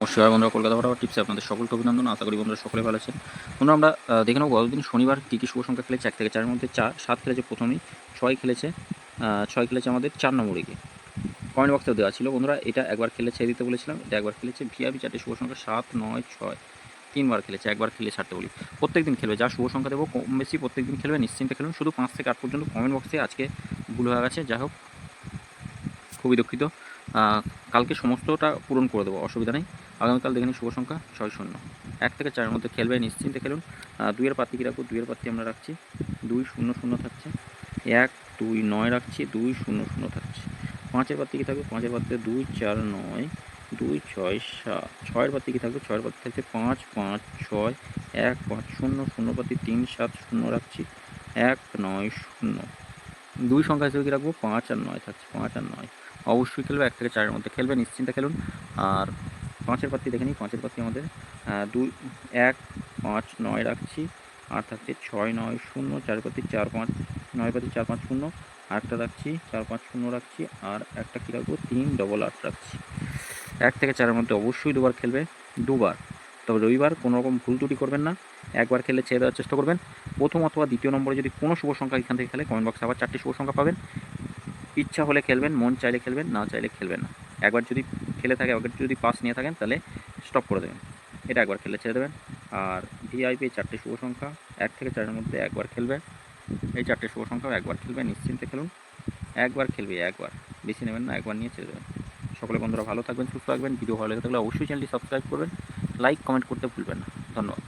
নমস্কার বন্ধুরা, কলকাতা বরাবর টিপসে আপনাদের সকলকে অভিনন্দন। আশা করি বন্ধুরা সকলে ভালো আছেন। বন্ধুরা আমরা দেখে নেব গতদিন শনিবার কী কী শুভ সংখ্যা খেলেছে। 1 থেকে 4-এর মধ্যে 4, 7 খেলেছে প্রথমেই, 6 খেলেছে, 6 খেলেছে আমাদের 4 নম্বরে গিয়ে। কমেন্ট বক্সেও দেওয়া ছিল বন্ধুরা, এটা একবার খেলে ছেড়ে দিতে বলেছিলাম, এটা একবার খেলেছে। ভিআইপি 4টে শুভ সংখ্যা 7, 9, 6 3বার খেলেছে, একবার খেলে ছাড়তে বলি। প্রত্যেকদিন খেলবে, যা শুভ সংখ্যা দেবো কম বেশি প্রত্যেকদিন খেলবে, নিশ্চিন্তে খেলুন। শুধু 5 থেকে 8 পর্যন্ত কমেন্ট বক্সে আজকে ভুল হয়ে গেছে, যাই হোক খুবই দুঃখিত। কালকে সমস্তটা পূরণ করে দেবো, অসুবিধা নেই। আগামীকাল দেখে নিই শুভ সংখ্যা 6-0। 1 থেকে 4-এর মধ্যে খেলবে, নিশ্চিন্তে খেলুন। 2-এর পাত্তি কী রাখবো? 2-এর পাত্তি আমরা রাখছি 2-0-0 থাকছে, 1-2-9 রাখছি, 2-0-0 থাকছে। 5-এর পাত্তি কী থাকবে? 5-এর পাত্রে 2-4-9, 2-6-7। 6-এর পাত্তি কী থাকবে? 6-এর পাত্তি থাকছে 5-5-6, 1-5-0-0 পাত্তি 3-7-0 রাখছি, 1-9-0। 2 সংখ্যা হিসেবে কী রাখবো? 5 আর 9 থাকছে, 5 আর 9 অবশ্যই খেলবে। 1 থেকে 4-এর মধ্যে খেলবে, নিশ্চিন্তে খেলুন। আর 5-এর পাত্তি দেখে নিই। 5-এর পাত্তি আমাদের 1-5-9 রাখছি, আর থাকছে 6-9-0। 4-এর পাত্তি 4-5-9 পাত্তি 4-5-0, আরেকটা রাখছি 4-5-0 রাখছি, আর একটা কী রাখবো? 3-8-8 রাখছি। 1 থেকে 4-এর মধ্যে অবশ্যই দুবার খেলবে, দুবার। তবে রবিবার কোনো রকম ভুল ত্রুটি করবেন না, একবার খেলে ছেড়ে দেওয়ার চেষ্টা করবেন। প্রথম অথবা দ্বিতীয় নম্বরে যদি কোনো শুভ সংখ্যা এখান থেকে খেলে, কমেন্ট বক্সে আবার 4টি শুভ সংখ্যা পাবেন। ইচ্ছা হলে খেলবেন, মন চাইলে খেলবেন, না চাইলে খেলবেন না। একবার যদি খেলে থাকে, একবার যদি পাস নিয়ে থাকেন, তাহলে স্টপ করে দেবেন। এটা একবার খেলে ছেড়ে দেবেন। আর ভিআইপি 4টে শুভ সংখ্যা 1 থেকে 4-এর মধ্যে একবার খেলবে। এই 4টে শুভ সংখ্যা একবার খেলবে, নিশ্চিন্তে খেলুন। একবার খেলবে, একবার, বেশি নেবেন না, একবার নিয়ে ছেড়ে দেবেন। সকলে বন্ধুরা ভালো থাকবেন, সুস্থ থাকবেন। ভিডিও ভালো লেগে থাকলে অবশ্যই চ্যানেলটি সাবস্ক্রাইব করবেন, লাইক কমেন্ট করতে ভুলবেন না। ধন্যবাদ।